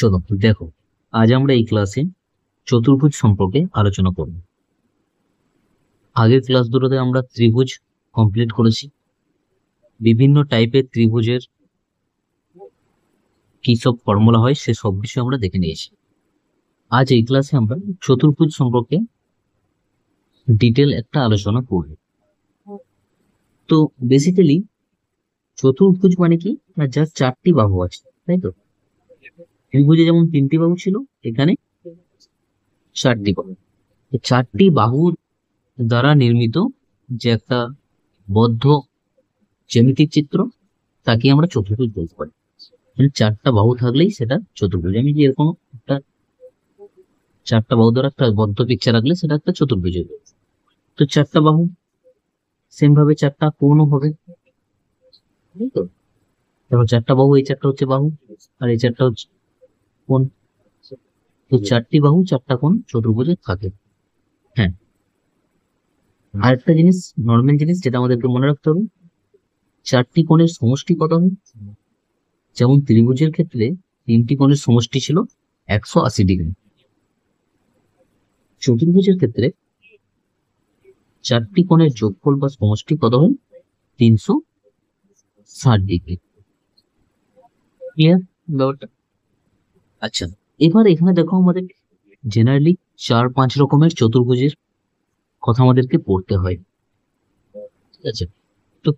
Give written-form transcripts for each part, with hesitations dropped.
চলো দেখো, আজ আমরা এই ক্লাসে চতুর্ভুজ সম্পর্কে আলোচনা করব। আগের ক্লাস দুটোতে আমরা ত্রিভুজ কমপ্লিট করেছি। বিভিন্ন টাইপের ত্রিভুজের কি সব ফর্মুলা হয় সে সব বিষয় আমরা দেখে নিয়েছি। আজ এই ক্লাসে আমরা চতুর্ভুজ সম্পর্কে ডিটেল একটা আলোচনা করব। তো বেসিক্যালি চতুর্ভুজ মানে কি না, যার চারটি বাহু আছে, তাই তো? ত্রিভুজে যেমন তিনটি বাহু ছিল, এখানে চারটি বাহু। এই চারটি বাহু দ্বারা নির্মিত যে একটা বদ্ধ জ্যামিতিক চিত্র, তাকে আমরা চতুর্ভুজ বলতে পারি। মানে চারটা বাহু থাকলেই সেটা চতুর্ভুজ। আমি যে এরকম একটা চারটা বাহু দ্বারা একটা বদ্ধ পিকচার রাখলে সেটা একটা চতুর্ভুজ হয়ে যাবে। তো চারটা বাহু সেম ভাবে চারটা কোণ হবে, তাই তো? দেখো চারটা বাহু, এই চারটা হচ্ছে বাহু আর এই চারটা হচ্ছে কোণ। তো চারটি বাহু চারটা কোণ চতুর্ভুজে থাকে। হ্যাঁ, আরেকটা জিনিস, নর্মাল জিনিস যেটা আমাদেরকে মনে রাখতে হবে, চারটি কোণের সমষ্টি কত হবে? যেমন ত্রিভুজের ক্ষেত্রে তিনটি কোণের সমষ্টি ছিল 180 ডিগ্রি। চতুর্ভুজের ক্ষেত্রে চারটি কোণের যোগফল বা সমষ্টি কত হয়? 360 ডিগ্রি। ক্লিয়ার ব্যাপারটা? আচ্ছা, এবার এখানে দেখো, আমাদের জেনারেলি 4-5 রকমের চতুর্ভুজের কথা আমাদেরকে পড়তে হয়, ঠিক আছে? তো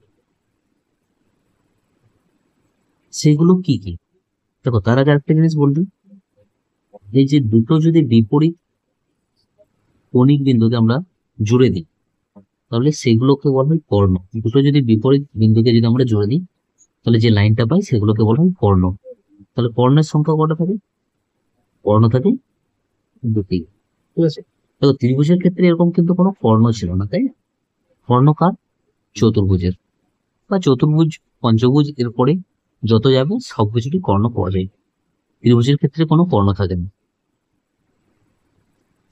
সেগুলো কি কি? দেখো, তার আগে একটা জিনিস বলবি, এই যে দুটো যদি বিপরীত কৌণিক বিন্দুকে আমরা জুড়ে দিই, তাহলে সেগুলোকে বলা হয় কর্ণ। দুটো যদি বিপরীত বিন্দুকে যদি আমরা জুড়ে দিই, তাহলে যে লাইনটা পাই সেগুলোকে বলা হয় কর্ণ। তাহলে কর্ণের সংখ্যা কটা থাকে? কর্ণ থাকে দুটি, ঠিক আছে? তো ত্রিভুজের ক্ষেত্রে এরকম কিন্তু কোনো কর্ণ ছিল না, তাই না? কর্ণ কার? চতুর্ভুজের বা চতুর্ভুজ, পঞ্চভুজ, এরপরে যত যাবে সব কিছুরই কর্ণ পাওয়া যায়। ত্রিভুজের ক্ষেত্রে কোনো কর্ণ থাকে না।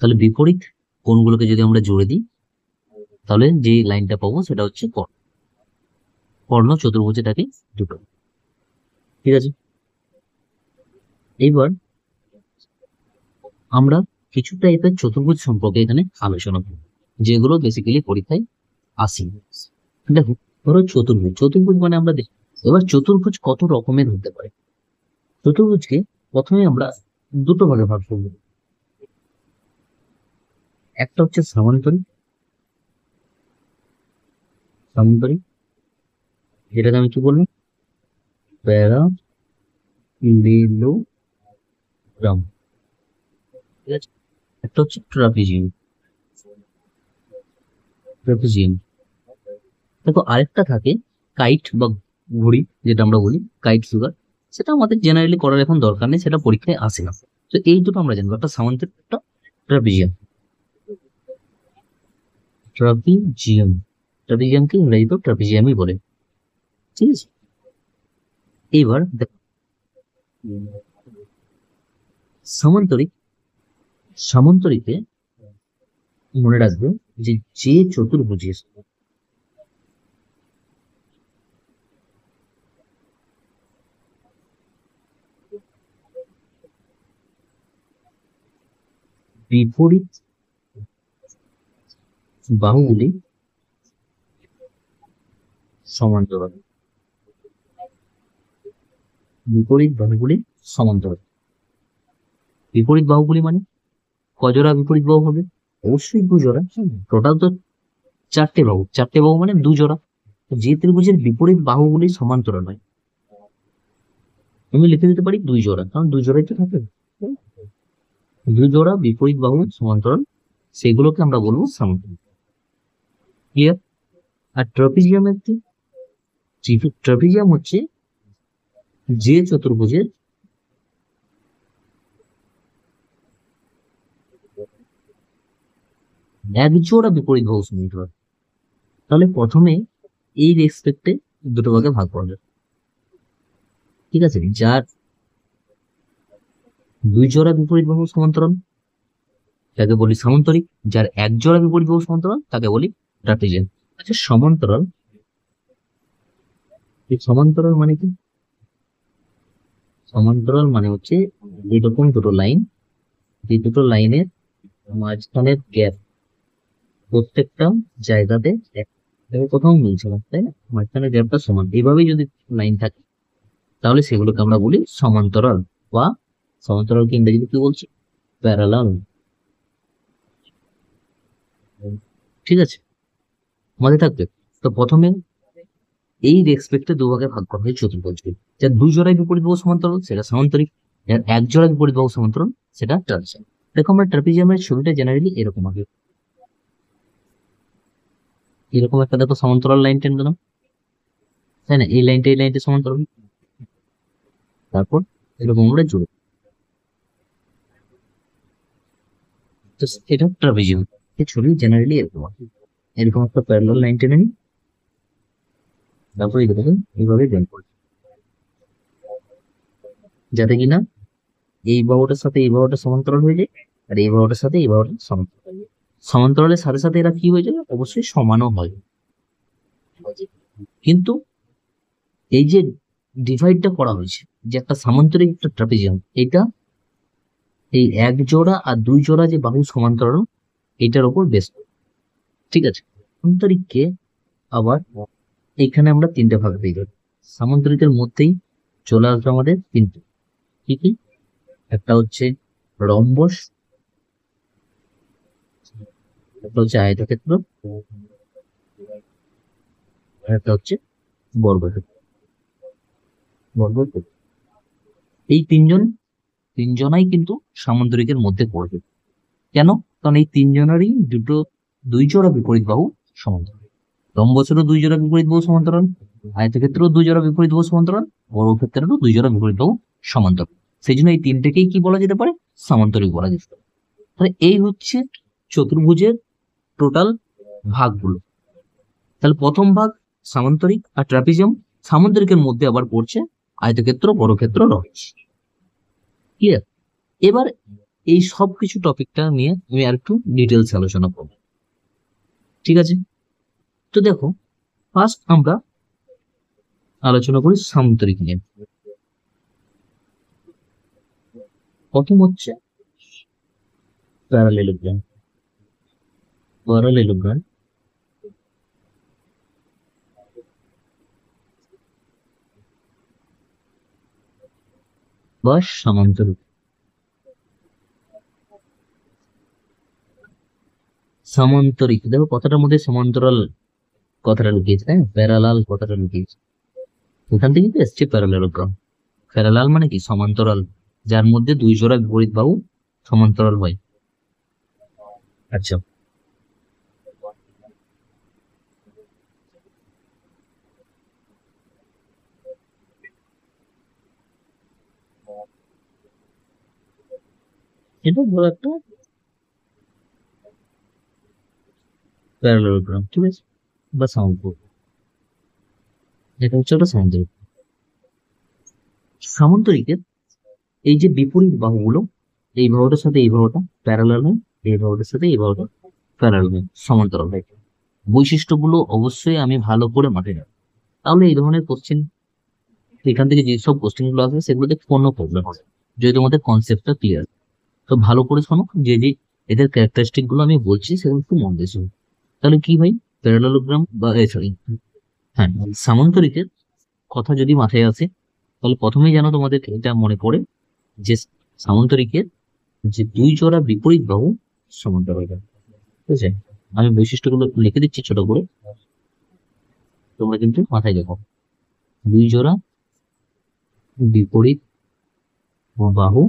তাহলে বিপরীত কোণগুলোকে যদি আমরা জুড়ে দিই, তাহলে যে লাইনটা পাবো সেটা হচ্ছে কর্ণ। কর্ণ চতুর্ভুজে থাকে দুটো, ঠিক আছে? এবার আমরা কিছু টাইপের চতুর্ভুজ সম্পর্কে এখানে আলোচনা করব, যেগুলো বেসিক্যালি পরীক্ষায় আসে। দেখো, ধরো চতুর্ভুজ, চতুর্ভুজ মানে আমরা দেখি। এবার চতুর্ভুজ কত রকমের হতে পারে? চতুর্ভুজকে প্রথমে আমরা দুটো ভাগে ভাগ করব। একটা হচ্ছে সামান্তরিক, সামান্তরিক যেটাকে আমি কি বলবো, প্যারালিলোগ্রাম, ঠিক আছে? একটা হচ্ছে ট্রাপিজিয়াম, ট্রাপিজিয়াম। দেখো, আরেকটা থাকে কাইট বা ঘুড়ি, যেটা আমরা বলি কাইট সুগার। সেটা আমাদের জেনারেলি করার এখন দরকার নেই, সেটা পরীক্ষায় আসে না। তো এই দুটো আমরা জানবো, একটা সামান্তরিক, একটা ট্রাপিজিয়াম। ট্রাপিজিয়াম, ট্রাপিজিয়ামকে ইংরেজিতে ট্রাপিজিয়ামই বলে, ঠিক আছে? এইবার দেখো, সামান্তরিক, সামান্তরিকে মনে রাখবে যে যে চতুর্ভুজের বিপরীত বাহুগুলি সমান্তরাল, বিপরীত বাহুগুলি সমান্তরাল। বিপরীত বাহুগুলি মানে কজোড়া বিপরীত বাহু হবে? অবশ্যই দুজোড়া। টোটাল তো চারটে বাহু, চারটে বাহু মানে দুজোড়া। তো যে ত্রিভুজের বিপরীত বাহুগুলি সমান্তরাল হয়, আমি লিখে দিতে পারি দুই জোড়া, কারণ দুই জোড়াই তো থাকে। দুই জোড়া বিপরীত বাহু সমান্তরাল, সেগুলোকে আমরা বলবো সামান্তরিক। ক্লিয়ার? আর ট্রাপিজিয়ামের কি? ট্রাপিজিয়াম হচ্ছে যে চতুর্ভুজের এক জোড়া বিপরীত বাহু সমান্তরাল। তাহলে প্রথমে এই রেসপেক্টে দুটো ভাগে ভাগ করা যায়, ঠিক আছে? যার দুই জোড়া বিপরীত বাহু সমান্তরাল তাকে বলি সামান্তরিক, যার এক জোড়া বিপরীত বাহু সমান্তরাল তাকে বলি ট্রাপিজিয়াম। আচ্ছা, সমান্তরাল, এই সমান্তরাল মানে কি? সমান্তরাল মানে হচ্ছে এরকম দুটো লাইন, এই দুটো লাইনের মাঝখানের গ্যাপ প্রত্যেকটা জায়গাতে কোথাও মিলছে না, তাই না? মাঝখানের গ্যাপটা সমান, এইভাবেই যদি লাইন থাকে তাহলে সেগুলোকে আমরা বলি সমান্তরাল, বা সমান্তরালকে ইংরেজিতে কি বলছি, প্যারালাল। ঠিক আছে, মনে থাকবে। তো প্রথমে এই রেসপেক্টে দুভাগে ভাগ করা হয় চতুর্ভুজকে, যার দুই জোড়ায় বিপরীত বাহু সমান্তরাল সেটা সামান্তরিক, যার এক জোড়া বিপরীত বাহু সমান্তরাল সেটা ট্রাপিজিয়াম। দেখো আমরা ট্রাপিজিয়ামের ছবিটা জেনারেলি এরকম হবে, এরকম একটা দেখো সমান্তরাল লাইন টেন দিলাম, তাই না? এই লাইনটা সমান্তরাল, তারপর এরকম আমরা জুড়ে, তো এটা ট্রাপিজিয়াম। এই ছবি জেনারেলি এরকম হয়। এরকম একটা প্যারালাল লাইন টেনে নিই, তারপর এটাকে এইভাবে জয়েন করি, যাতে কিনা এই বাহুটার সাথে এই বাহুটা সমান্তরাল হয়ে যায়, আর এই বাহুটার সাথে এই বাহুটা সমান্তরাল। সমান্তরালের সাথে সাথে এরা কি হয়ে যায়, অবশ্যই সমানও হয়। কিন্তু এই যে ডিভাইডটা করা হয়েছে, যে একটা সামান্তরিক একটা ট্রাপিজিয়াম, এটা এই এক জোড়া আর দুই জোড়া যে বাহু সমান্তরাল এটার উপর বেস। ঠিক আছে, সামান্তরিককে আবার এখানে আমরা তিনটে ভাগ পেয়ে যাবো। সামান্তরিকের মধ্যেই চলে আসবে আমাদের তিনটে, কি কি? একটা হচ্ছে রম্বস, একটা হচ্ছে আয়তক্ষেত্র, আর একটা হচ্ছে বর্গক্ষেত্র। বর্গক্ষেত্র, এই তিনজনাই কিন্তু সামান্তরিকের মধ্যে পড়বে। কেন? কারণ এই তিনজনেরই দুই জোড়া বিপরীত বাহু সমান্তরাল। রম্বসেরও দুই জোড়া বিপরীত বাহু সমান্তরাল, আয়তক্ষেত্রেও দুই জোড়া বিপরীত বাহু সমান্তরাল, বর্গক্ষেত্রেরও দুই জোড়া বিপরীত বাহু সমান্তরাল। সেই জন্য এই তিনটেকেই কি বলা যেতে পারে, সামান্তরিক বলা যেতে পারে। তাহলে এই হচ্ছে চতুর্ভুজের টোটাল ভাগগুলো। তাহলে প্রথম ভাগ সামান্তরিক আর ট্রাপিজিয়াম, সামান্তরিকের মধ্যে আবার পড়ছে আয়তক্ষেত্র, বর্গক্ষেত্র, রম্বস। ক্লিয়ার? এবার এই সব কিছু টপিকটা নিয়ে আমি আর একটু ডিটেলস আলোচনা করবো। ঠিক আছে, তো দেখো ফার্স্ট আমরা আলোচনা করি সামান্তরিক নিয়ে। প্রথম হচ্ছে প্যারালেলোগ্রাম। প্যারালেলোগ্রাম বা সমান্তরিক। সমান্তরিক, দেখো কথাটার মধ্যে সমান্তরাল কথাটা লুকিয়েছে, তাই প্যারালাল কথাটা লুকিয়েছে, এখান থেকে এসছে প্যারালেলোগ্রাম। প্যারালাল মানে কি, সমান্তরাল, যার মধ্যে দুই জোড়া বিপরীত বাহু সমান্তরাল হয়। আচ্ছা, এটা ধরো একটা প্যারালেলোগ্রাম, ঠিক আছে, বা সামান্তরিক, এটা হচ্ছে একটা সামান্তরিক। সামান্তরিকের এই যে বিপরীত বাহুগুলো, এই বাহুটার সাথে এই বাহুটা প্যারালাল হয়, এই বাহুটার সাথে এই বাহুটা প্যারালাল হয়, সমান্তরাল হয়। বৈশিষ্ট্যগুলো অবশ্যই আমি ভালো করে মাথায় রাখবো, তাহলে এই ধরনের কোশ্চেন, এখান থেকে যেসব কোশ্চেন গুলো আসবে সেগুলোতে কোনো প্রবলেম হবে যদি তোমাদের কনসেপ্টটা ক্লিয়ার। তো ভালো করে শোনো, যে যে এদের ক্যারেক্টারিস্টিক গুলো আমি বলছি সেগুলো একটু মন দিয়ে শোনো। তাহলে কি হয়, প্যারালেলোগ্রাম বা সরি, হ্যাঁ, সামান্তরিকের কথা যদি মাথায় আসে, তাহলে প্রথমেই যেন তোমাদের এটা মনে পড়ে যে সামান্তরিকের যে দুই জোড়া বিপরীত বাহু সমান্তরাল হয়। ঠিক আছে, আমি বৈশিষ্ট্যগুলো লিখে দিচ্ছি ছোট করে, তোমরা কিন্তু মাথায় দেখো। দুই জোড়া বিপরীত বাহু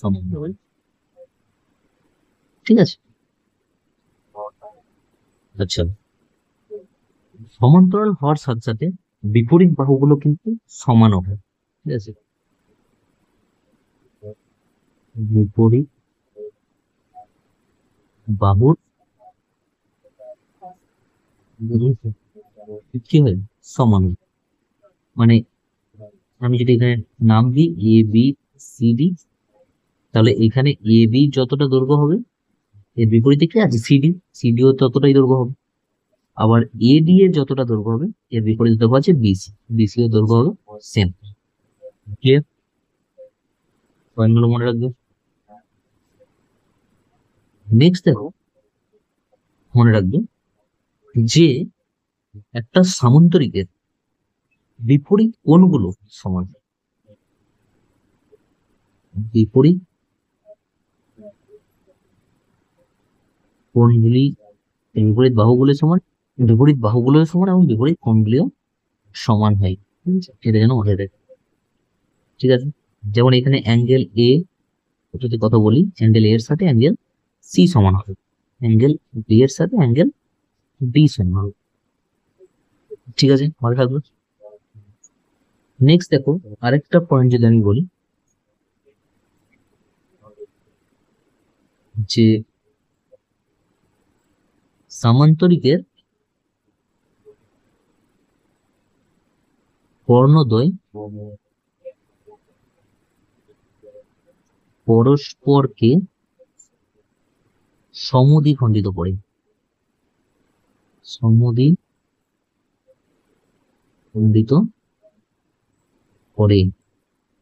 সমান্তরাল, ঠিক আছে। আচ্ছা, সমান্তরাল হওয়ার সাথে সাথে বিপরীত বাহুগুলো কিন্তু সমানও হয়, ঠিক আছে। বিপরীত বাহুর কি হয়, সমান হয়। মানে আমি যদি এখানে নাম দিই এ বি সি ডি, তাহলে এখানে এ বি যতটা দৈর্ঘ্য হবে, এর বিপরীতে কি আছে, সিডি, সিডিও ততটাই দৈর্ঘ্য হবে। আবার এডি এর যতটা দৈর্ঘ্য হবে, এর বিপরীতে দৈর্ঘ্য আছে বিসি, বিসি এর দৈর্ঘ্য হবে সেম। ক্লিয়ার? পয়েন্টগুলো মনে রাখবে। নেক্সট দেখো, মনে রাখবে যে একটা সামান্তরিকের বিপরীত কোণগুলো সমান। বিপরীত কোণগুলি, বিপরীত বাহুগুলি সমান, বিপরীত বাহুগুলো সমান এবং বিপরীত কোণগুলিও সমান হয়। এটা যেন মাথায় থাকে, ঠিক আছে? যেমন এখানে অ্যাঙ্গেল এ যদি কথা বলি, অ্যাঙ্গেল এর সাথে অ্যাঙ্গেল সি সমান হবে, অ্যাঙ্গেল বি এর সাথে অ্যাঙ্গেল ডি সমান হবে, ঠিক আছে? মাথায় থাকবে। নেক্সট দেখো, আরেকটা পয়েন্ট যদি আমি বলি যে সামান্তরিকের কর্ণদ্বয় পরস্পরকে সমদ্বিখণ্ডিত করে। সমদ্বিখণ্ডিত করে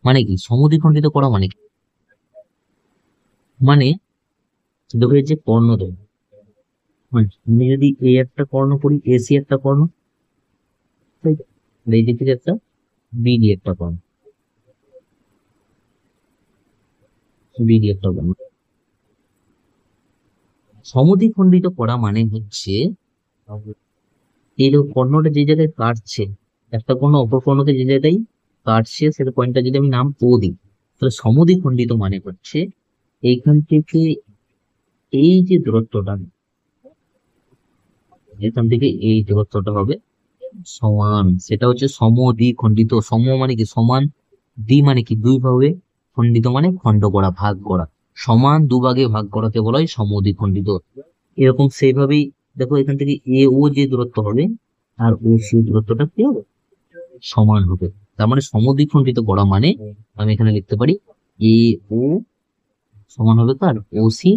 মানে কি? সমদ্বিখণ্ডিত করা মানে কি? মানে দেখো এই যে কর্ণদ্বয়, আমি যদি এ একটা কর্ণ করি, এসি একটা কর্ণ, তাই তো? এই দিক থেকে একটা বিডি একটা কর্ণ, বিডি একটা কর্ণ। সমদ্বিখণ্ডিত করা মানে হচ্ছে এই দেখো কর্ণটা যে জায়গায় কাটছে, একটা কর্ণ অপর কর্ণকে যে জায়গায় কাটছে, সেটা পয়েন্টটা যদি আমি নাম ও দিই, তাহলে সমদ্বিখণ্ডিত মানে হচ্ছে এইখান থেকে এই যে দূরত্বটা, এখান থেকে এই দূরত্বটা হবে সমান, সেটা হচ্ছে সমদ্বিখণ্ডিত। সম মানে কি? সমান। দ্বি মানে কি? দুই ভাবে। খণ্ডিত মানে খণ্ড করা, ভাগ করা। সমান দুভাগে ভাগ করাকে বলা হয় সমদ্বিখণ্ডিত। এরকম সেইভাবেই দেখো, এখান থেকে এ ও যে দূরত্ব হবে আর ও সি দূরত্বটা কি হবে? সমান হবে। তার মানে সমদ্বিখণ্ডিত করা মানে আমি এখানে লিখতে পারি এ ও সমান হবে কার? ও সি।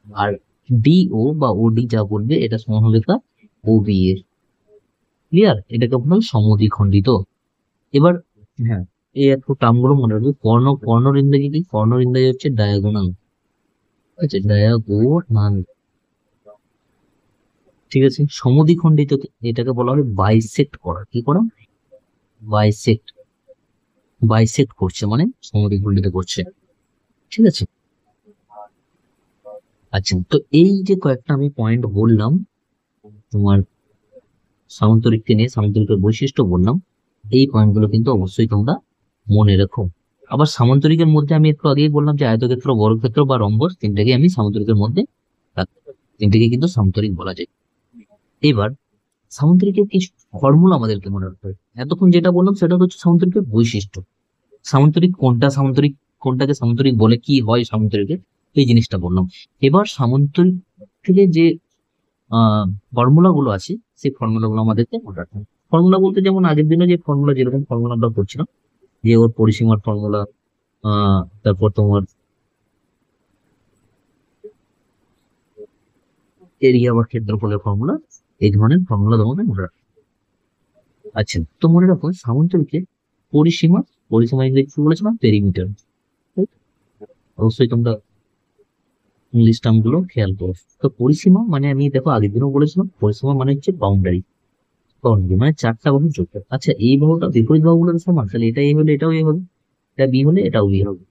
আর ডি ও বা ও ডি যা বলবে এটা সমান হবে কার? ও বি এর। ক্লিয়ার? এটাকে বলা হয় সমদ্বিখণ্ডিত। এবার হ্যাঁ, এই একটু টার্ম গুলো মনে রাখবে। কর্ণর ইংরেজি কি? কর্ণর ইংরেজি হচ্ছে ডায়াগোনাল। আচ্ছা, ডায়াগোনাল, ঠিক আছে? সমদ্বিখণ্ডিত এটাকে বলা হয় বাইসেক্ট করা। কি করা? বাইসেক্ট। বাইসেক্ট করছে মানে সমদ্বিখণ্ডিত করছে, ঠিক আছে? আচ্ছা, তো এই যে কয়েকটা আমি পয়েন্ট বললাম তোমার সামান্তরিককে নিয়ে, সামান্তরিকের বৈশিষ্ট্য বললাম, এই পয়েন্টগুলো কিন্তু অবশ্যই তোমরা মনে রেখো। আবার সামান্তরিকের মধ্যে আমি একটু আগেই বললাম যে আয়তক্ষেত্র, বর্গক্ষেত্র বা রম্বস, তিনটাকে আমি সামান্তরিকের মধ্যে রাখতে পারি। তিনটাকে কিন্তু সামান্তরিক বলা যায়। এবার সামান্তরিকের কিছু ফর্মুলা আমাদেরকে মনে রাখতে হবে। এতক্ষণ যেটা বললাম সেটা হচ্ছে সামান্তরিকের বৈশিষ্ট্য। সামান্তরিক কোনটা, সামান্তরিক কোনটাকে সামান্তরিক বলে, কি হয় সামান্তরিকে, এই জিনিসটা বললাম। এবার সামান্তরিক থেকে যে ফর্মুলা গুলো আছে, সেই ফর্মুলা গুলো আমাদেরকে মনে রাখতে হবে। ফর্মুলা বলতে যেমন আগের দিনে যে ফর্মুলা, যেরকম ফর্মুলা আমরা করছিলাম, যে ওর পরিসীমার ফর্মুলা, তারপর তোমার এরিয়া বা ক্ষেত্রফলের ফর্মুলা, এই ধরনের ফর্মুলা তোমাদের মনে রাখতে হবে। আচ্ছা, তো মনে রাখো সামান্তরিকে পরিসীমা, পরিসীমা ইংরেজি কি বলেছিলাম? পেরিমিটার। অবশ্যই তোমরা ইংলিশ টার্ম গুলো খেয়াল করো। তো পরিসীমা মানে আমি দেখো আগের দিনও বলেছিলাম, পরিসীমা মানে হচ্ছে বাউন্ডারি। বাউন্ডারি মানে চারটা বাহু যোগ করে। আচ্ছা, এই বাহুটা বিপরীত বাহুগুলো তো সমান, তাহলে এটা এ হলে এটাও এ হবে, এটা বি হলে এটাও বি হবে।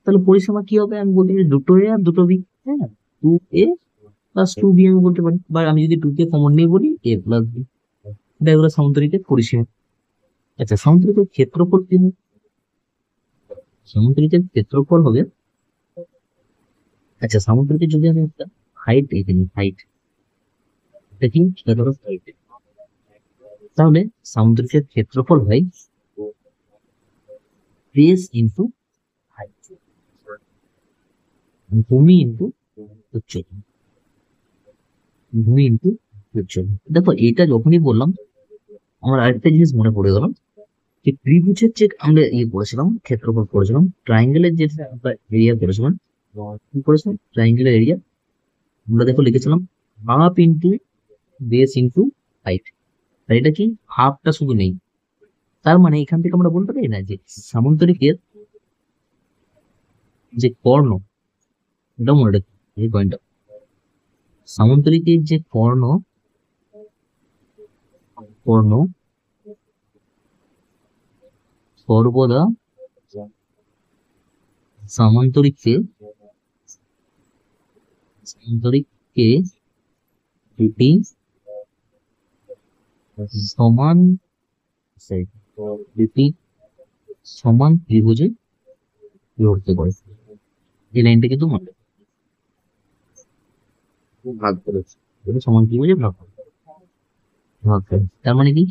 তাহলে পরিসীমা কি হবে? আমি বলতে পারি দুটো এ আর দুটো বি। হ্যাঁ, টু এ প্লাস টু বি আমি বলতে পারি, বা আমি যদি টু কে কমন নিয়ে বলি এ প্লাস বি। এটা হলো সামান্তরিকের পরিসীমা। আচ্ছা, সামান্তরিকের ক্ষেত্রফল কি হবে? সামান্তরিকের ক্ষেত্রফল হবে, আচ্ছা সামান্তরিকের যদি আমি একটা হাইট এঁকে নিই, হাইট, এটা কি? এটা ধরো হাইট। তাহলে সামুদ্রিকের ক্ষেত্রফল হয় বেস ইন্টু হাইট, ভূমি ইন্টু উচ্চতা, ভূমি ইন্টু উচ্চতা। দেখো এটা যখনই বললাম, আমার আরেকটা জিনিস মনে পড়ে গেল, যে ত্রিভুজের যে আমরা ইয়ে করেছিলাম, ক্ষেত্রফল করেছিলাম, ট্রাইঙ্গেলের যে এরিয়া করেছিলাম, কি করেছিলাম? ট্রাইঙ্গেলের এরিয়া আমরা দেখো লিখেছিলাম half into base into height. আর এটা কি? হাফটা শুধু নেই, তার মানে এখান থেকে আমরা বলতে পারি না যে সামান্তরিকের যে কর্ণ, এটা মনে রাখি এই পয়েন্টটা, সামান্তরিকের যে কর্ণ, কর্ণ সর্বদা সামান্তরিককে সামান্তরিককে দুটি সমান দুটি সমান ত্রিভুজে বিভক্ত করে। এই লাইনটা কিন্তু মনে ভাগ করেছে, সমান ত্রিভুজে ভাগ করে, ভাগ করে। তার মানে কি,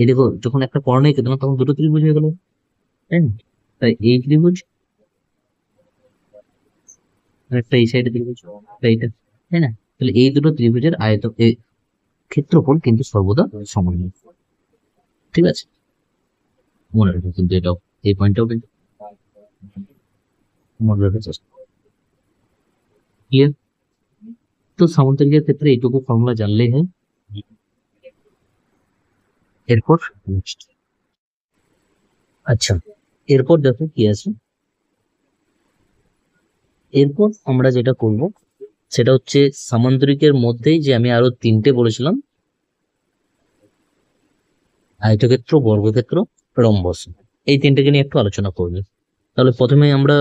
এই দেখো যখন একটা কর্ণ এঁকে দিলাম তখন দুটো ত্রিভুজ হয়ে গেল, তাই না? তাই এই ত্রিভুজ আর একটা এই সাইডে ত্রিভুজ, এইটা, তাই না? তাহলে এই দুটো ত্রিভুজের ক্ষেত্রফল কিন্তু সর্বদা সমান হয়। ঠিক আছে, মনে রাখো কিন্তু এটাও, এই পয়েন্টটাও কিন্তু মনে রাখার চেষ্টা করো। ক্লিয়ার? তো সামান্তরিকের ক্ষেত্রে এইটুকু ফর্মুলা জানলেই হয়। এরপর নেক্সট, আচ্ছা এরপর দেখো কি আছে। এরপর আমরা যেটা করব সেটা হচ্ছে সামান্তরিকের মধ্যেই যে আমি আরো তিনটে বলেছিলাম, আয়তক্ষেত্র, বর্গক্ষেত্র, রম্বস, এই তিনটেকে নিয়ে একটু আলোচনা করবে। তাহলে প্রথমে আমরা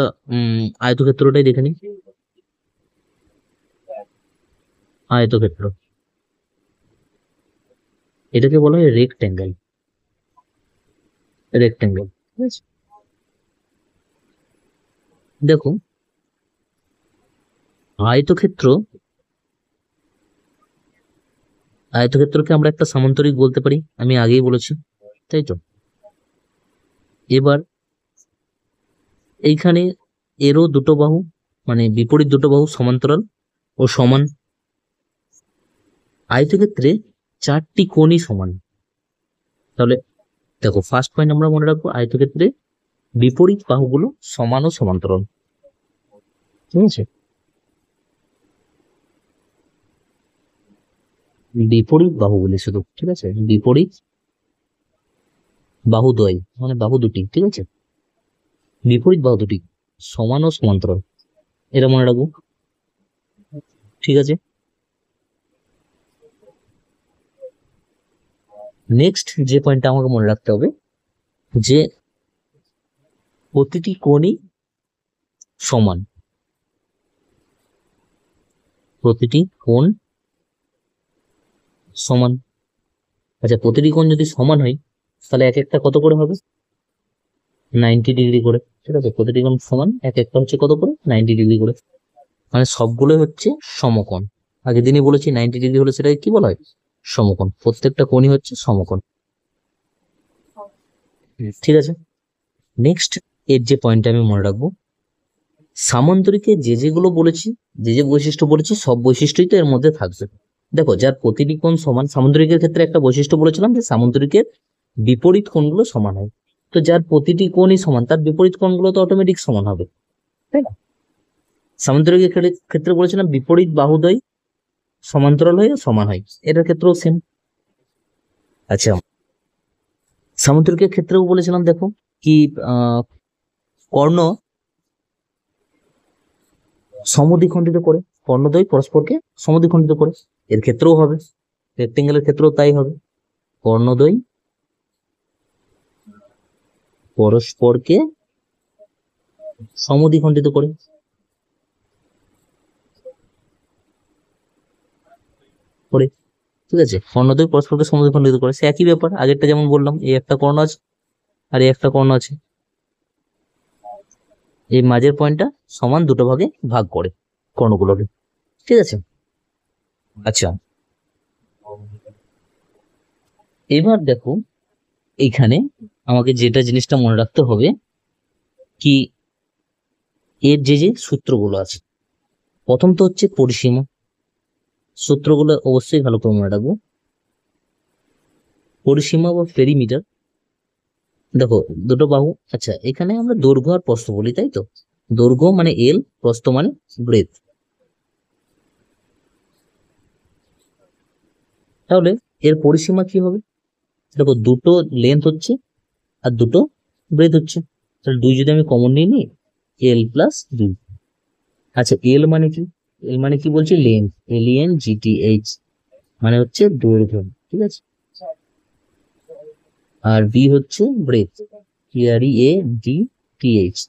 আয়তক্ষেত্রটাই দেখে নিই। আয়তক্ষেত্র, এটাকে বলা হয় রেক্ট্যাঙ্গেল, রেক্ট্যাঙ্গেল। ঠিক আছে, দেখো আয়তক্ষেত্র, আয়তক্ষেত্রকে আমরা একটা সামান্তরিক বলতে পারি, আমি আগেই বলেছি, তাই তো? এবার এইখানে এরও দুটো বাহু, মানে বিপরীত দুটো বাহু সমান্তরাল ও সমান। আয়তক্ষেত্রে চারটি কোণই সমান। তাহলে দেখো ফার্স্ট পয়েন্ট আমরা মনে রাখবো, আয়তক্ষেত্রে বিপরীত বাহুগুলো সমান ও সমান্তরাল। ঠিক আছে, বিপরীত বাহুগুলি শুধু, ঠিক আছে, বিপরীত বাহুদ্বয় মানে বাহু দুটি, ঠিক আছে, বিপরীত বাহু দুটি সমান ও সমান্তরাল, এটা মনে রাখবো। ঠিক আছে, নেক্সট যে পয়েন্টটা আমাকে মনে রাখতে হবে যে প্রতিটি কোণই সমান, প্রতিটি কোণ সমান। আচ্ছা প্রতিটি কোণ যদি সমান হয় তাহলে এক একটা কত করে হবে? 90 ডিগ্রি করে। ঠিক আছে, প্রতিটি কোণ সমান, এক একটা হচ্ছে কত করে? 90 ডিগ্রি করে, মানে সবগুলোই হচ্ছে সমকোণ। আগের দিনই বলেছি 90 ডিগ্রি হলে সেটাকে কি বলা হয়? সমকোণ। প্রত্যেকটা কোণই হচ্ছে সমকোণ। ঠিক আছে, নেক্সট এর যে পয়েন্টটা আমি মনে রাখবো, সামান্তরিকে যে যেগুলো বলেছি, যে যে বৈশিষ্ট্য বলেছি, সব বৈশিষ্ট্যই তো এর মধ্যে থাকবে। দেখো যার প্রতিটি কোণ সমান, সামান্তরিকের ক্ষেত্রে একটা বৈশিষ্ট্য বলেছিলাম যে সামান্তরিকের বিপরীত কোণগুলো সমান হয়। তো যার প্রতিটি কোণই সমান তার বিপরীত কোণগুলো তো অটোমেটিক সমান হবে, তাই না? সামান্তরিকের ক্ষেত্রে বলেছিলাম বিপরীত বাহুদ্বয় সমান্তরাল হয়ে সমান হয়, এটার ক্ষেত্রেও সেম। আচ্ছা সামান্তরিকের ক্ষেত্রেও বলেছিলাম দেখো কি, কর্ণ সমদ্বিখণ্ডিত করে, কর্ণদ্বয় পরস্পরকে সমদ্বিখণ্ডিত করে, এর ক্ষেত্রেও হবে, রেক্টেঙ্গেলের ক্ষেত্রেও তাই হবে, কর্ণদ্বয় পরস্পরকে সমদ্বিখণ্ডিত করে। করে, ঠিক আছে, কর্ণদ্বয় পরস্পরকে সমদ্বিখণ্ডিত করে, সে একই ব্যাপার, আগেরটা যেমন বললাম, এই একটা কর্ণ আছে আর এই একটা কর্ণ আছে, এই মাঝের পয়েন্টটা সমান দুটো ভাগে ভাগ করে কর্ণগুলোকে। ঠিক আছে, আচ্ছা এবার দেখো এইখানে আমাকে যেটা জিনিসটা মনে রাখতে হবে কি, এর যে যে সূত্রগুলো আছে, প্রথম তো হচ্ছে পরিসীমা, সূত্রগুলো অবশ্যই ভালো করে মনে রাখবো। পরিসীমা বা পেরিমিটার, দেখো দুটো বাহু, আচ্ছা এখানে আমরা দৈর্ঘ্য আর প্রস্থ বলি, তাই তো? দৈর্ঘ্য মানে এল, প্রস্থ মানে ব্রেথ। তাহলে এর পরিসীমা কি হবে? দেখো দুটো লেন্থ হচ্ছে আর দুটো ব্রেথ হচ্ছে, তাহলে 2 যদি আমি কমন নিয়ে নিই, এল প্লাস 2। আচ্ছা, এল মানে কি? এল মানে কি বলছি? লেন্থ, LENGTH, মানে হচ্ছে দৈর্ঘ্য, ঠিক আছে। আর বি হচ্ছে breadth, BREADTH,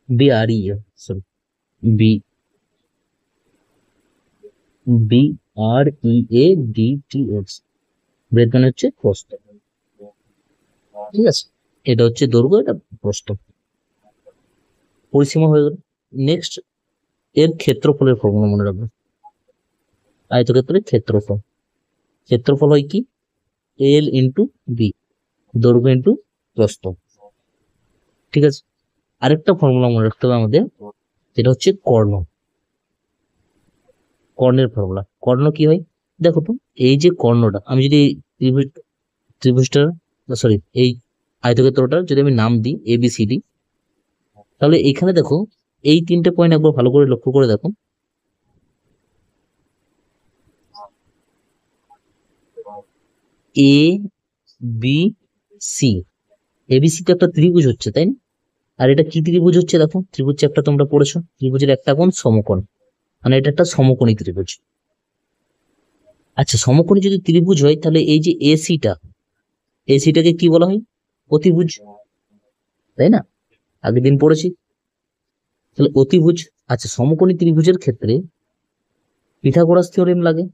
BRE, sorry, B BREADTH, breadth মানে হচ্ছে প্রস্থ, ঠিক আছে। এটা হচ্ছে দৈর্ঘ্য, এটা প্রস্থ। পরিসীমা হয়ে গেল। নেক্সট, এর ক্ষেত্রফলের ফর্মুলা মনে রাখবে। আয়তক্ষেত্রের ক্ষেত্রফল, ক্ষেত্রফল হয় কি? এল ইন্টু বি, দৈর্ঘ্য ইন্টু প্রস্থ, ঠিক আছে। আরেকটা ফর্মুলা মনে রাখতে হবে আমাদের, যেটা হচ্ছে কর্ণ। কর্ণের ফর্মুলা, কর্ণ কি হয়? দেখো তো, এই যে কর্ণটা, আমি যদি ত্রিভুজ, ত্রিভুজটা, সরি, এই আয়তক্ষেত্রটার যদি আমি নাম দিই ABCD, তাহলে এখানে দেখো, এই 3টে পয়েন্ট একবার ভালো করে লক্ষ্য করে দেখো। ABC, ABC তো একটা ত্রিভুজ হচ্ছে, তাই না? আর এটা কি ত্রিভুজ হচ্ছে? দেখো, ত্রিভুজ চ্যাপ্টার তোমরা পড়েছো, ত্রিভুজের একটা কোণ সমকোণ, মানে এটা একটা সমকোণী ত্রিভুজ। আচ্ছা, সমকোণী যদি ত্রিভুজ হয়, তাহলে এই যে এসিটা, এসিটাকে কি বলা হয়? অতিভুজ, তাই না? আগের দিন পড়েছি। তাহলে অতিভুজ। আচ্ছা, সমকোণী ত্রিভুজের ক্ষেত্রে পিথাগোরাস থিওরেম লাগে।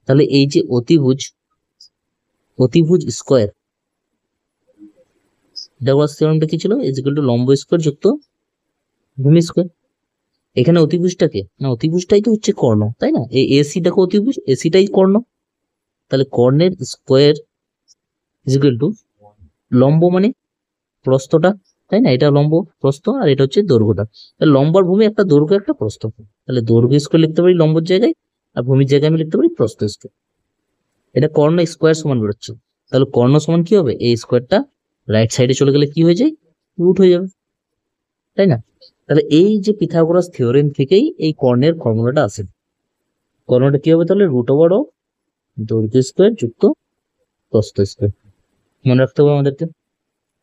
তাহলে এই যে অতিভুজ, অতিভুজ স্কোয়ার, পিথাগোরাস থিওরেমটা কি ছিল? ইজ ইকুয়াল টু লম্ব স্কোয়ার যুক্ত ভূমি স্কোয়ার। এখানে অতিভুজটাকে, না অতিভুজটাই তো হচ্ছে কর্ণ, তাই না? এই এসিটাকে অতিভুজ, এসিটাই কর্ণ। তাহলে কর্ণের স্কোয়ার ইজ ইকুয়াল টু লম্ব মানে প্রস্থটা, তাই না? এটা লম্ব, প্রস্থ, আর এটা হচ্ছে দৈর্ঘ্যটা। তাহলে লম্ব আর ভূমি একটা দৈর্ঘ্য একটা প্রস্থ, তাহলে দৈর্ঘ্য স্কোয়ার লিখতে পারি লম্বর জায়গায়, আর ভূমির জায়গায় আমি লিখতে পারি প্রস্থ স্কোয়ার। এটা কর্ণ স্কোয়ার সমান বেরোচ্ছে। তাহলে কর্ণ সমান কি হবে? এই স্কোয়ারটা রাইট সাইডে চলে গেলে কি হয়ে যায়? রুট হয়ে যাবে, তাই না? তাহলে এই যে পিথাগোরাস থিওরেম থেকেই এই কর্ণের ফর্মুলাটা আসে। কর্ণটা কি হবে তাহলে? রুট ওভার অফ দৈর্ঘ্য স্কোয়ার যুক্ত প্রস্থ স্কোয়ার, মনে রাখতে হবে আমাদেরকে,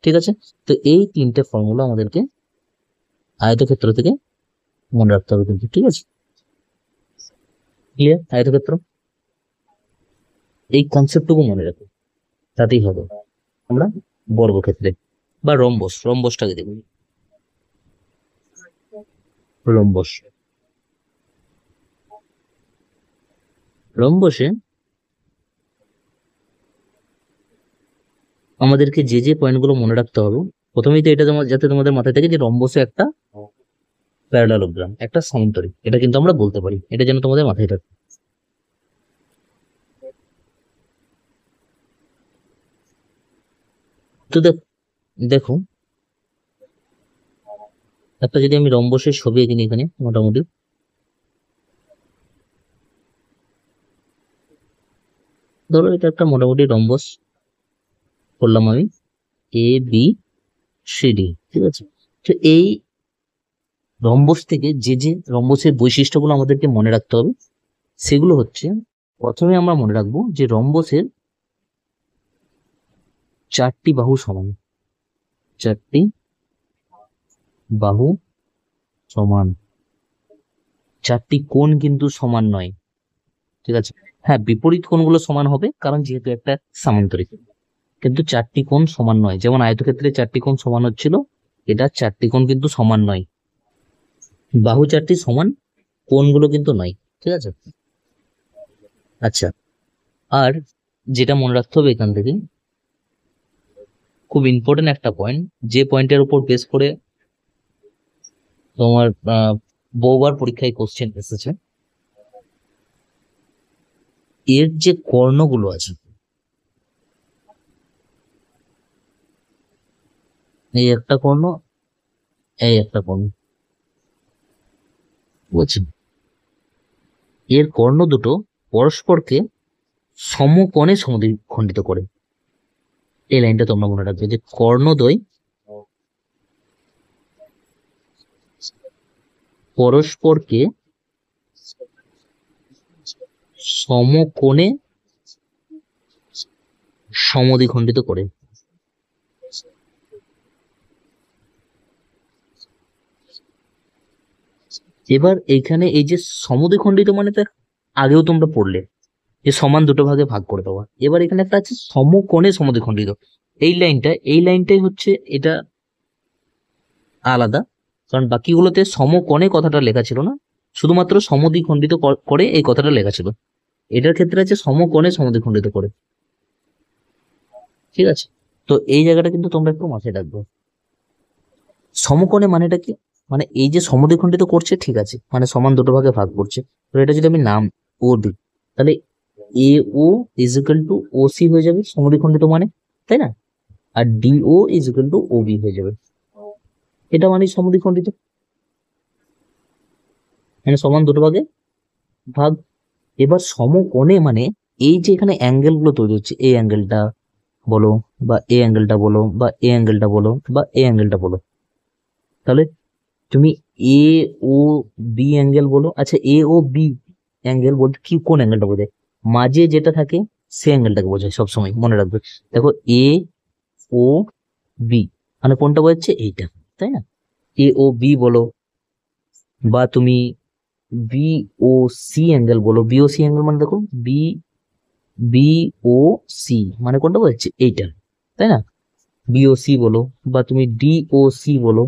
ঠিক আছে। তো এই 3টে ফর্মুলা আমাদেরকে আয়তক্ষেত্র থেকে মনে রাখতে হবে কিন্তু, ঠিক আছে। ক্লিয়ার? আয়তক্ষেত্র, এই কনসেপ্টটুকু মনে রাখো, তাতেই হবে। আমরা বর্গক্ষেত্রে বা রম্বস, রম্বসটাকে দেখব। রম্বস, রম্বসে আমাদেরকে যে যে পয়েন্টগুলো মনে রাখতে হবে, প্রথমেই তো এটা তোমার, যাতে তোমাদের মাথায় থাকে যে রম্বসে একটা প্যারালালোগ্রাম, একটা সমান্তরিক, এটা কিন্তু আমরা বলতে পারি, এটা যেন তোমাদের মাথায় থাকে। তো দেখো, একটা যদি আমি রম্বসের ছবি এঁকে নিই এখানে, মোটামুটি ধরো এটা একটা মোটামুটি রম্বস করলাম আমি, ABCD, ঠিক আছে। তো এই রম্বস থেকে যে যে রম্বসের বৈশিষ্ট্যগুলো আমাদেরকে মনে রাখতে হবে, সেগুলো হচ্ছে, প্রথমে আমরা মনে রাখবো যে রম্বসের 4টি বাহু সমান, 4টি বাহু সমান, 4টি কোণ কিন্তু সমান নয়, ঠিক আছে। হ্যাঁ, বিপরীত কোণগুলো সমান হবে, কারণ যেহেতু একটা সামান্তরিক, কিন্তু 4টি কোণ সমান নয়। যেমন আয়তক্ষেত্রে 4টি কোণ সমান হচ্ছিল, এটা 4টি কোণ কিন্তু সমান নয়। বাহু 4টি সমান, কোণগুলো কিন্তু নয়, ঠিক আছে। আচ্ছা, আর যেটা মনে রাখতে হবে এখান থেকে, খুব ইম্পর্টেন্ট একটা পয়েন্ট, যে পয়েন্টের উপর বেস করে তোমার বহুবার পরীক্ষায় কোশ্চেন এসেছে, এর যে কর্ণগুলো আছে, এই একটা কর্ণ, এই একটা কর্ণ, বুঝছেন? এর কর্ণ দুটো পরস্পরকে সমকোণে সমদ্বিখণ্ডিত করে। এই লাইনটা তোমরা মনে রাখবে, যে কর্ণদ্বয় পরস্পরকে সমকোণে সমদ্বিখণ্ডিত করে। এবার এইখানে এই যে সমদ্বিখণ্ডিত মানে তো আগেও তোমরা পড়লে যে সমান দুটো ভাগে ভাগ করে দেওয়া। এবার এখানে একটা আছে সমকোণে সমদ্বিখণ্ডিত। এই লাইনটাই হচ্ছে এটা আলাদা, কারণ বাকিগুলোতে সমকোণে কথাটা লেখা ছিল না, শুধুমাত্র সমদ্বিখণ্ডিত করে এই কথাটা লেখা ছিল। এটার ক্ষেত্রে আছে সমকোণে সমদ্বিখণ্ডিত করে। ঠিক আছে, তো এই জায়গাটা কিন্তু তোমরা একটু মাথায় রাখবে। সমকোণে মানেটা কি, মানে এই যে সমদ্বিখণ্ডিত করছে ঠিক আছে, মানে সমান দুটো ভাগে ভাগ করছে, তো এটা যদি আমি নাম ও দিই, তাহলে A O is equal to O C হয়ে যাবে সমদ্বিখণ্ডিত মানে, তাই না? আর D O is equal to O B হয়ে যাবে, এটা মানে সমদ্বিখণ্ডিত, মানে সমান দুটো ভাগে ভাগ। এবার সমকোণে মানে এই যে এখানে অ্যাঙ্গেল গুলো তৈরি হচ্ছে, এই অ্যাঙ্গেলটা বলো বা এই অ্যাঙ্গেলটা বলো বা এই অ্যাঙ্গেলটা বলো বা এই অ্যাঙ্গেলটা বলো, তাহলে তুমি এ ও বি অ্যাঙ্গেল বলো। আচ্ছা, এ ও বি অ্যাঙ্গেল বলতে কি, কোন অ্যাঙ্গেলটা বোঝায়? মাঝে যেটা থাকে সে অ্যাঙ্গেলটাকে বোঝায় সবসময়, মনে রাখবে। দেখো এ ও বি মানে কোনটা বোঝাচ্ছে? এইটা, তাই না? এ ও বি বলো, বা তুমি বি ও সি অ্যাঙ্গেল বলো। বি ও সি অ্যাঙ্গেল মানে দেখো বি বি ও সি মানে কোনটা বোঝাচ্ছে? এইটা, তাই না? বি ও সি বলো, বা তুমি ডি ও সি বলো,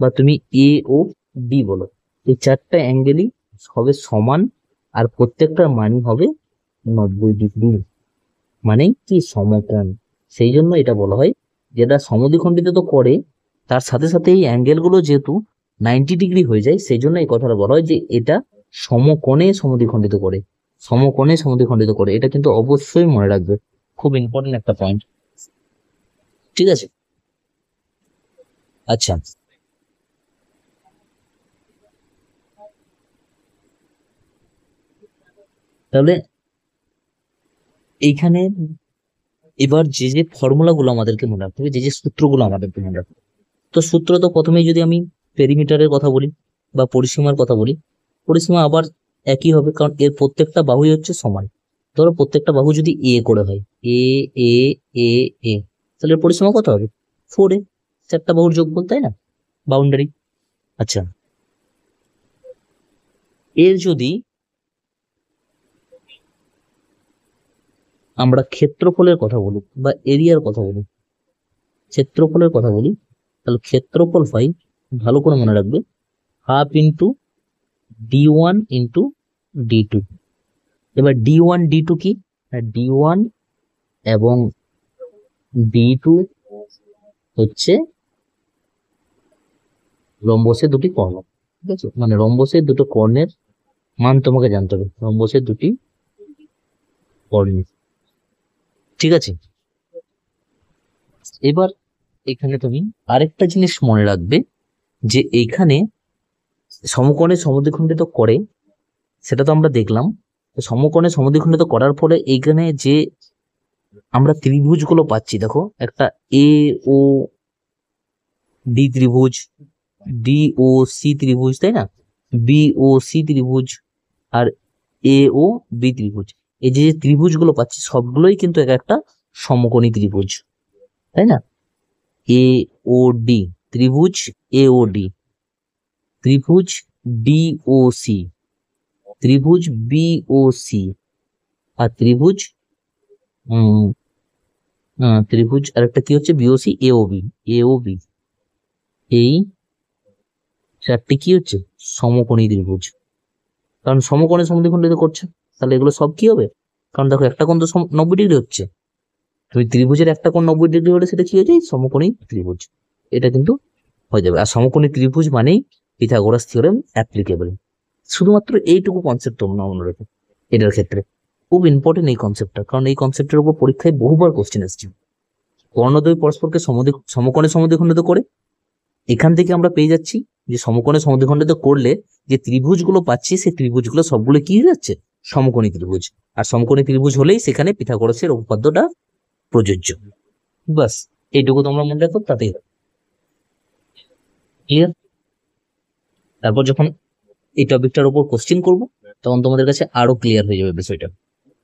বা তুমি এ ও ডি বলো। এই চারটা অ্যাঙ্গেলই হবে সমান, আর প্রত্যেকটার মানই হবে 90 ডিগ্রি, মানে কি সমকোণ। সেই জন্য এটা বলা হয়, যেটা সমদ্বিখণ্ডিত তো করে, তার সাথে সাথে এই অ্যাঙ্গেল গুলো যেহেতু 90 ডিগ্রি হয়ে যায়, সেই জন্য এই কথাটা বলা হয় যে এটা সমকোণে সমদ্বিখণ্ডিত করে। সমকোণে সমদ্বিখণ্ডিত করে, এটা কিন্তু অবশ্যই মনে রাখবে, খুব ইম্পর্টেন্ট একটা পয়েন্ট। ঠিক আছে, আচ্ছা, তাহলে এইখানে এবার যে যে ফর্মুলা গুলো আমাদেরকে মনে রাখতে হবে, যে যে সূত্রগুলো আমাদেরকে মনে রাখতে হবে, তো সূত্র তো প্রথমেই যদি আমি পেরিমিটারের কথা বলি বা পরিসীমার কথা বলি, পরিসীমা আবার একই হবে, কারণ এর প্রত্যেকটা বাহুই হচ্ছে সমান। ধরো প্রত্যেকটা বাহু যদি এ করে হয়, এ এ এ এ, তাহলে এর পরিসীমা কত হবে? 4a, চারটা বাহুর যোগফল, তাই না? বাউন্ডারি। আচ্ছা, এর যদি আমরা ক্ষেত্রফলের কথা বলি বা এরিয়ার কথা বলি, ক্ষেত্রফলের কথা বলি, তাহলে ক্ষেত্রফল পাই, ভালো করে মনে রাখবে, half into d1 into d2। এবার d1 d2 কি? d1 এবং d2 হচ্ছে রম্বসের দুটি কর্ণ। ঠিক আছে, মানে রম্বসের দুটো কর্ণের মান তোমাকে জানতে হবে, রম্বসের দুটি কর্ণ। ঠিক আছে, এবার এখানে তুমি আরেকটা জিনিস মনে রাখবে, যে এইখানে সমকোণে সমদ্বিখণ্ডিত করে, সেটা তো আমরা দেখলাম। তো সমকোণে সমদ্বিখণ্ডিত করার ফলে এইখানে যে আমরা ত্রিভুজ গুলো পাচ্ছি, দেখো একটা এ ও ডি ত্রিভুজ, ডি ও সি ত্রিভুজ, তাই না? বি ও সি ত্রিভুজ, আর এ ও বি ত্রিভুজ। এই যে যে ত্রিভুজ গুলো পাচ্ছি সবগুলোই কিন্তু এক একটা সমকোণী ত্রিভুজ, তাই না? এ ও ডি ত্রিভুজ, এ ও ডি ত্রিভুজ, ডি ও সি ত্রিভুজ, বি ও সি, আর ত্রিভুজ ত্রিভুজ আরেকটা কি হচ্ছে? বিওসি, এ ও বি, এ ও বি। এই চারটি কি হচ্ছে? সমকোণী ত্রিভুজ, কারণ সমকোণে সমদ্বিখণ্ডিত করছে। তাহলে এগুলো সব কি হবে? কারণ দেখো একটা কোণ তো 90 ডিগ্রি হচ্ছে, তুমি ত্রিভুজের একটা কোণ 90 ডিগ্রি হলে সেটা কি হয়ে যায়? সমকোণী ত্রিভুজ। এটা কিন্তু হয়ে যাবে। আর সমকোণী ত্রিভুজ মানেই পিথাগোরাস থিওরেম অ্যাপ্লিকেবল। শুধুমাত্র এইটুকু কনসেপ্ট তোমরা মনে রেখো এটার ক্ষেত্রে, খুব ইম্পর্টেন্ট এই কনসেপ্টটা, কারণ এই কনসেপ্টের উপর পরীক্ষায় বহুবার কোশ্চেন এসেছে। কর্ণদ্বয় পরস্পরকে সমকোণে সমদ্বিখণ্ডিত করে, এখান থেকে আমরা পেয়ে যাচ্ছি যে সমকোণে সমদ্বিখণ্ডিত করলে যে ত্রিভুজগুলো পাচ্ছি, সেই ত্রিভুজগুলো সবগুলো কি হয়ে যাচ্ছে? সমকোণী ত্রিভুজ। আর সমকোণী ত্রিভুজ হলেই সেখানে পিথাগোরাসের উপপাদ্যটা প্রযোজ্য। বাস, এইটুকু তোমরা মনে রাখো, তাতেই ক্লিয়ার। তারপর যখন এই টপিকটার উপর কোশ্চেন করব, তখন তোমাদের কাছে আরো ক্লিয়ার হয়ে যাবে বিষয়টা।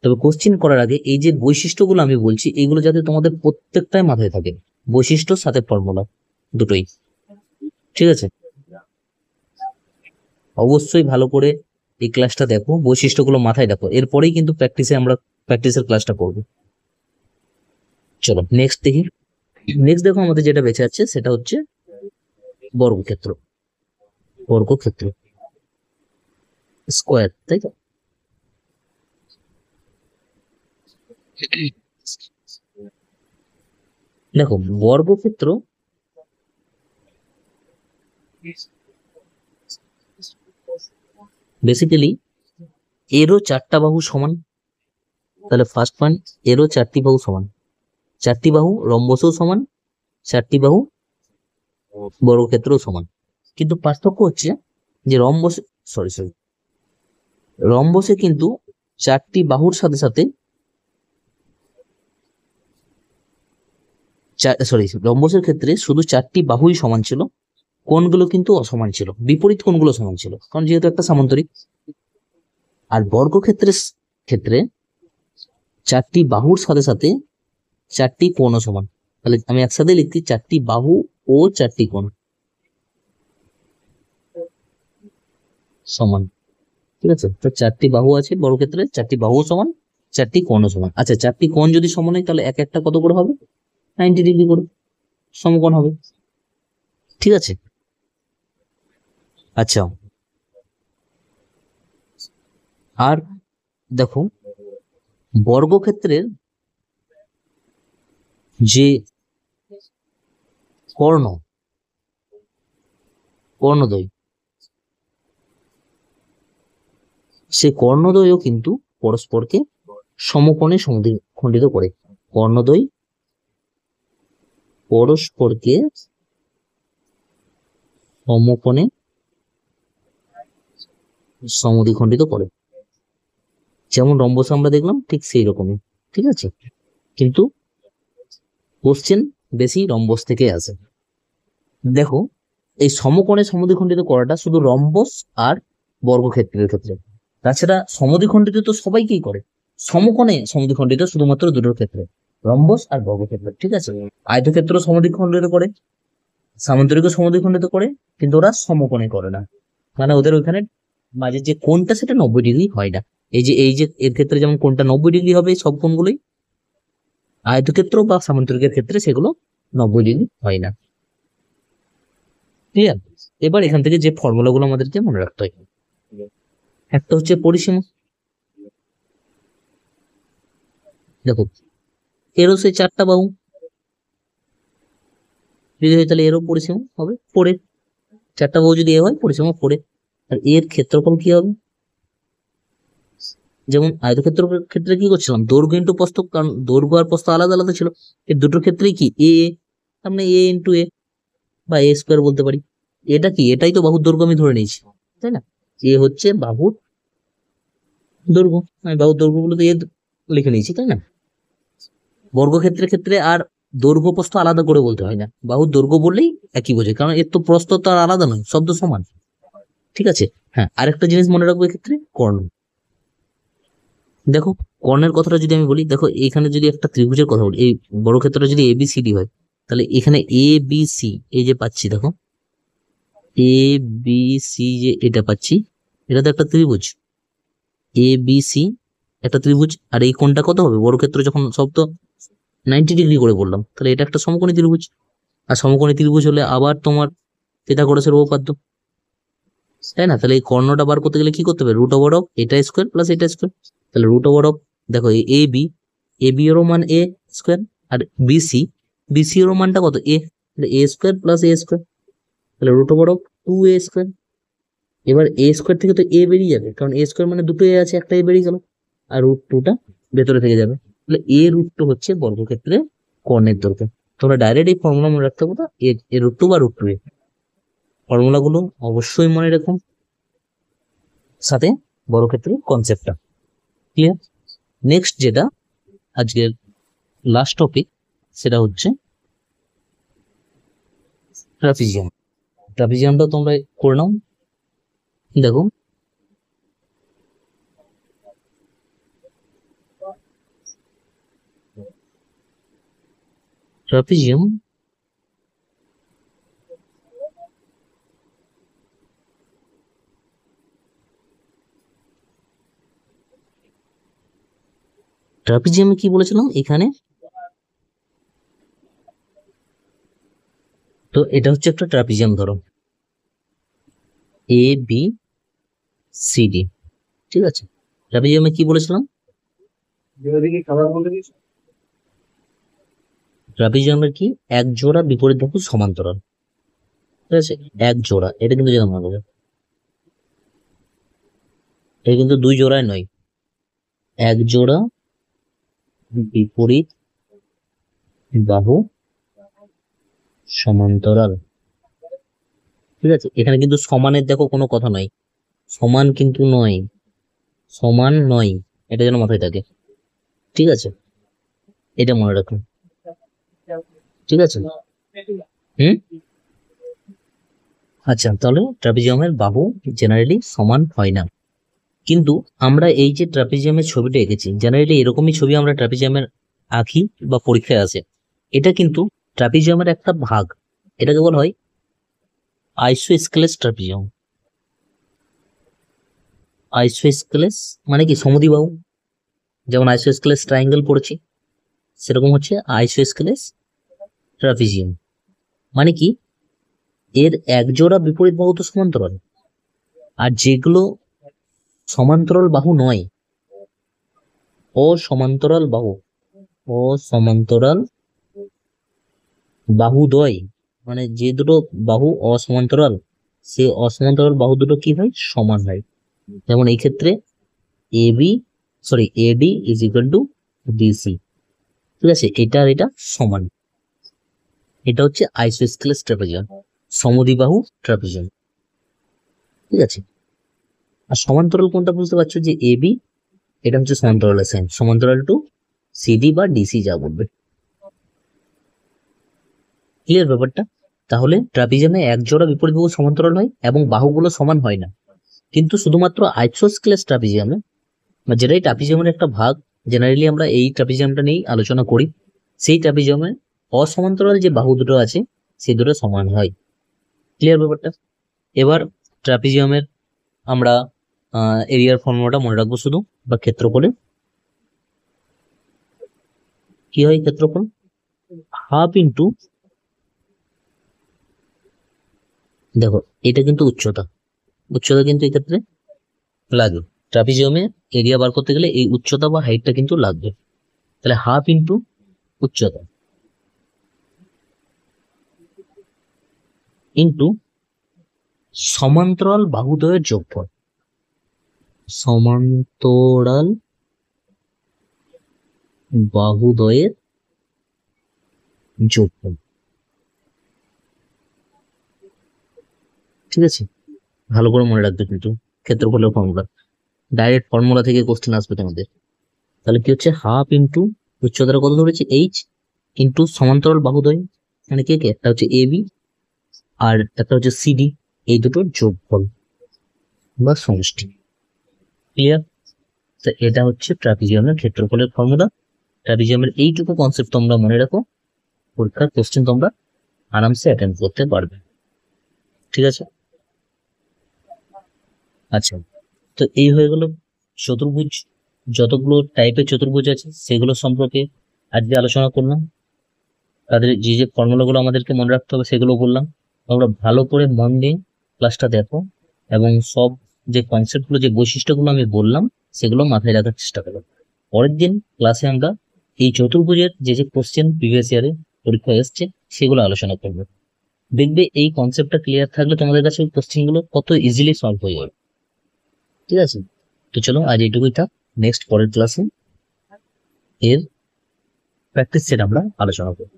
তবে কোশ্চেন করার আগে এই যে বৈশিষ্ট্যগুলো আমি বলছি এগুলো যাতে তোমাদের প্রত্যেকটাই মাথায় থাকে, বৈশিষ্ট্য সাথে ফর্মুলা দুটোই, ঠিক আছে? অবশ্যই ভালো করে এই ক্লাসটা দেখো, বৈশিষ্ট্যগুলো মাথায় দেখো, এরপরেই কিন্তু আমরা প্র্যাকটিসের ক্লাসটা করবো। চলো নেক্সট দেখি। নেক্সট দেখো আমাদের যেটা বেঁচে আছে সেটা হচ্ছে বর্গক্ষেত্র। বর্গক্ষেত্র স্কোয়ার, তাই তো? দেখো বর্গক্ষেত্র বেসিক্যালি এরও চারটা বাহু সমান। তাহলে ফার্স্ট পয়েন্ট, এরও চারটি বাহু সমান, চারটি বাহু রম্বসও সমান, চারটি বাহু বর্গক্ষেত্রও সমান। কিন্তু পার্থক্য হচ্ছে যে রম্বসে কিন্তু চারটি বাহুর সাথে সাথে রম্বসের ক্ষেত্রে শুধু চারটি বাহুই সমান ছিল, কোণগুলো কিন্তু অসমান ছিল, বিপরীত কোণগুলো সমান ছিল, কারণ যেহেতু একটা সামান্তরিক। আর বর্গক্ষেত্রের ক্ষেত্রে চারটি বাহুর সাথে সাথে চারটি কোণও সমান। তাহলে আমি একসাথে লিখছি চারটি বাহু ও চারটি কোণ সমান, ঠিক আছে? তো চারটি বাহু আছে বর্গক্ষেত্রে, চারটি বাহু সমান, চারটি কোণও সমান। আচ্ছা, চারটি কোণ যদি সমান হয় তাহলে এক একটা কত করে হবে? 90 ডিগ্রি করে সমকোণ হবে, ঠিক আছে? আচ্ছা, আর দেখো বর্গক্ষেত্রের যে কর্ণদ্বয়, সে কর্ণদ্বয়ও কিন্তু পরস্পরকে সমকোণে খণ্ডিত করে। কর্ণদ্বয় পরস্পরকে সমকোণে সমদ্বিখণ্ডিত করে, যেমন রম্বস আমরা দেখলাম ঠিক সেই রকমই, ঠিক আছে? কিন্তু কোশ্চেন বেশি রম্বস থেকে আসে। দেখো এই সমকোণে সমদ্বিখণ্ডিত করাটা শুধু রম্বস আর বর্গক্ষেত্রের ক্ষেত্রে, তাছাড়া সমদ্বিখণ্ডিত তো সবাইকেই করে। সমকোণে সমদ্বিখণ্ডিত শুধুমাত্র দুটোর ক্ষেত্রে, রম্বস আর বর্গক্ষেত্র, ঠিক আছে? আয়তক্ষেত্র সমদ্বিখণ্ডিত করে, সামান্তরিক সমদ্বিখণ্ডিত করে, কিন্তু ওরা সমকোণে করে না, মানে ওদের ওইখানে মাঝে যে কোণটা সেটা 90 ডিগ্রি হয় না। এই যে এর ক্ষেত্রে যেমন কোণটা 90 ডিগ্রি হবে সব কোণগুলোই, আয়তক্ষেত্র বা সামান্তরিকের ক্ষেত্রে সেগুলো 90 ডিগ্রি হয় না, ক্লিয়ার? এবার এখান থেকে যে ফর্মুলা গুলো আমাদেরকে মনে রাখতে হয়, একটা হচ্ছে পরিসীমা। দেখো এরও সেই চারটা বাহু, যদি হয় তাহলে এরও পরিসীমা হবে 4, চারটা বাহু যদি এ হয় পরিসীমা 4। আর এর ক্ষেত্রফল কি হবে? যেমন আয়তক্ষেত্রের ক্ষেত্রে কি করছিলাম, দৈর্ঘ্য ইন্টু প্রস্থ, কারণ দৈর্ঘ্য আর প্রস্থ আলাদা আলাদা ছিল। এই দুটোর ক্ষেত্রেই কি এ, আমরা এ ইন্টু এ বা এ স্কোয়ার বলতে পারি। এটা কি, এটাই তো বাহুর দৈর্ঘ্য আমি ধরে নিয়েছি, তাই না? এ হচ্ছে বাহুর দৈর্ঘ্য, আমি বাহুর দৈর্ঘ্য বলে তো এ লিখে নিয়েছি, তাই না? বর্গক্ষেত্রের ক্ষেত্রে আর দৈর্ঘ্য প্রস্থ আলাদা করে বলতে হয় না, বাহুর দৈর্ঘ্য বললেই একই বোঝে, কারণ এর তো প্রস্থ তো আর আলাদা নয়, শব্দ সমান, ঠিক আছে? হ্যাঁ, আরেকটা জিনিস মনে রাখবো এক্ষেত্রে, কর্ণ। দেখো কর্ণের কথাটা যদি আমি বলি, দেখো এখানে যদি একটা ত্রিভুজের কথা বলি, এই বর্গক্ষেত্রটা যদি এবিসিডি হয়, তাহলে এখানে এ বি সি এই যে পাচ্ছি, দেখো এ বি সি যে এটা পাচ্ছি, এটা তো একটা ত্রিভুজ, এ বি সি একটা ত্রিভুজ। আর এই কোণটা কত হবে বর্গক্ষেত্র যখন সব তো 90 ডিগ্রি করে বললাম, তাহলে এটা একটা সমকোণী ত্রিভুজ। আর সমকোণী ত্রিভুজ হলে আবার তোমার পিথাগোরাসের উপপাদ্য, তাই না? তাহলে এই কর্ণটা বার করতে গেলে কি করতে হবে? রুট ওভার অফ এটা স্কোয়ার প্লাস এটা স্কোয়ার। তাহলে রুট ওভার অফ, দেখো এ বি, এ বি এরও মান এ স্কোয়ার, আর বিসি, বিসি এরও মানটা কত? A, A square plus A square, তাহলে root over of 2a square. এবার এ স্কোয়ার থেকে তো এ বেরিয়ে যাবে, কারণ এ স্কোয়ার মানে দুটো এ আছে, একটা এ বেরিয়ে গেল, আর রুট টুটা ভেতরে থেকে যাবে। তাহলে এ রুট টু হচ্ছে বর্গক্ষেত্রে কর্ণের দৈর্ঘ্য। তোমরা ডাইরেক্ট এই ফর্মুলা মনে রাখতে পারো, এ রুট টু বা রুট টু এ। ফর্মুলা গুলো অবশ্যই মনে রাখুন, সাথে বর্গক্ষেত্রের কনসেপ্টটা, ক্লিয়ার? নেক্সট যেটা আজকের লাস্ট টপিক, সেটা হচ্ছে ট্রাপিজিয়াম। ট্রাপিজিয়ামটা তোমরা করে নাও। দেখো ট্রাপিজিয়াম ট্রাপিজিয়ামে কি বলেছিলাম এখানে, তো এটা হচ্ছে একটা ট্রাপিজিয়াম, ধরো এ বি সি ডি, ঠিক আছে। ট্রাপিজিয়ামে কি বলেছিলাম, ট্রাপিজিয়ামের কি এক জোড়া বিপরীত বাহু সমান্তরাল, ঠিক আছে, এক জোড়া, এটা কিন্তু যেটা মনে হবে, এটা কিন্তু দুই জোড়ায় নয়, এক জোড়া বিপরীত বাহু সমান্তরাল, ঠিক আছে। এখানে কিন্তু সমানের দেখো কোনো কথা নয়, সমান কিন্তু নয়, সমান নয়, এটা যেন মাথায় থাকে, ঠিক আছে, এটা মনে রাখুন, ঠিক আছে। হুম, আচ্ছা, তাহলে ট্রাপিজিয়ামের বাহু জেনারেলি সমান হয় না, কিন্তু আমরা এই যে ট্রাপিজিয়ামের ছবিটা এঁকেছি, জেনারেলি এরকমই ছবি আমরা ট্রাপিজিয়ামের আঁকি বা পরীক্ষায় আসে, এটা কিন্তু ট্রাপিজিয়ামের একটা ভাগ, এটাকে বলা হয় আইসোস্কেলেস ট্রাপিজিয়াম। আইসোস্কেলেস মানে কি, সমদ্বিবাহু, যেমন আইসোস্কেলেস ট্রায়াঙ্গেল পড়েছি, সেরকম হচ্ছে আইসোস্কেলেস ট্রাপিজিয়াম, মানে কি এর এক জোড়া বিপরীত বাহু তো সমান্তরাল, আর যেগুলো সমান্তরাল বাহু নয়, অসমান্তরাল বাহু, অসমান্তরাল বাহুদ্বয়, মানে যে দুটো বাহু অসমান্তরাল, সে অসমান্তরাল বাহু দুটো কি হয়, সমান হয়। যেমন এই ক্ষেত্রে এডি ইজ ইকুয়াল টু ডিসি, ঠিক আছে, এটা আর এটা সমান, এটা হচ্ছে আইসোস্কেলেস ট্রাপিজিয়াম, সমদ্বিবাহু ট্রাপিজিয়াম, ঠিক আছে। আর সমান্তরাল কোনটা বুঝতে পারছো, যে এবি, এটা হচ্ছে সমান্তরাল সাইন, সমান্তরাল টু সিডি বা ডিসি যা বলবে, ক্লিয়ার ব্যাপারটা। তাহলে ট্রাপিজিয়ামে এক জোড়া বিপরীত বাহু সমান্তরাল হয় এবং বাহুগুলো সমান হয় না, কিন্তু শুধুমাত্র আইসোস্কেলেস ট্রাপিজিয়ামে, যেটাই ট্রাপিজিয়ামের একটা ভাগ, জেনারেলি আমরা এই ট্রাপিজিয়ামটা নিয়েই আলোচনা করি, সেই ট্রাপিজিয়ামে অসমান্তরাল যে বাহু দুটো আছে সেই দুটো সমান হয়, ক্লিয়ার ব্যাপারটা। এবার ট্রাপিজিয়ামের আমরা এরিয়ার ফর্মুলাটা মনে রাখবো শুধু, বা ক্ষেত্রফলে কি হয়, ক্ষেত্রফল হাফ ইন্টু, দেখো এটা কিন্তু উচ্চতা, উচ্চতা কিন্তু এক্ষেত্রে লাগে, ট্রাপিজিয়ামে এরিয়া বার করতে গেলে এই উচ্চতা বা হাইটটা কিন্তু লাগবে, তাহলে হাফ ইন্টু উচ্চতা ইন্টু সমান্তরাল বাহুদ্বয়ের যোগফল, সমান্তরাল বাহুদ্বয়ের যোগফল, ঠিক আছে, ভালো করে মনে রাখবে কিন্তু ক্ষেত্রফলের ফর্মুলা, ডাইরেক্ট ফর্মুলা থেকে কোশ্চেন আসবে তোমাদের। তাহলে কি হচ্ছে, হাফ ইন্টু উচ্চতার কত ধরেছে এইচ, ইন্টু সমান্তরাল বাহুদ্বয়, মানে কে কে, একটা হচ্ছে এবি আর একটা হচ্ছে সিডি, এই দুটোর যোগফল বা সমষ্টি, ক্লিয়ার। তো এটা হচ্ছে ট্রাপিজিয়ামের ক্ষেত্রফলের ফর্মুলা। ট্রাপিজিয়ামের এইটুকু কনসেপ্ট তোমরা মনে রাখো, পরীক্ষার কোশ্চেন তোমরা আরামসে অ্যাটেন্ড করতে পারবে, ঠিক আছে। আচ্ছা, তো এই হয়ে গেল চতুর্ভুজ, যতগুলো টাইপের চতুর্ভুজ আছে সেগুলো সম্পর্কে আজকে আলোচনা করলাম, তাদের যে যে ফর্মুলাগুলো আমাদেরকে মনে রাখতে হবে সেগুলো বললাম। তোমরা ভালো করে মন দিয়ে ক্লাসটা দেখো এবং সব যে কনসেপ্টগুলো, যে বৈশিষ্ট্যগুলো আমি বললাম সেগুলো মাথায় রাখার চেষ্টা করো। পরের দিন ক্লাসে আমরা এই চতুর্ভুজের যে যে কোশ্চেন প্রিভিয়াস ইয়ারে পরীক্ষায় এসছে সেগুলো আলোচনা করবো। দেখবে এই কনসেপ্টটা ক্লিয়ার থাকলে তোমাদের কাছে ওই কোশ্চেন গুলো কত ইজিলি সলভ হয়ে যাবে, ঠিক আছে। তো চলো আজ এইটুকুই থাক, নেক্সট পরের ক্লাসে এর প্র্যাকটিস সেট আমরা আলোচনা করবো।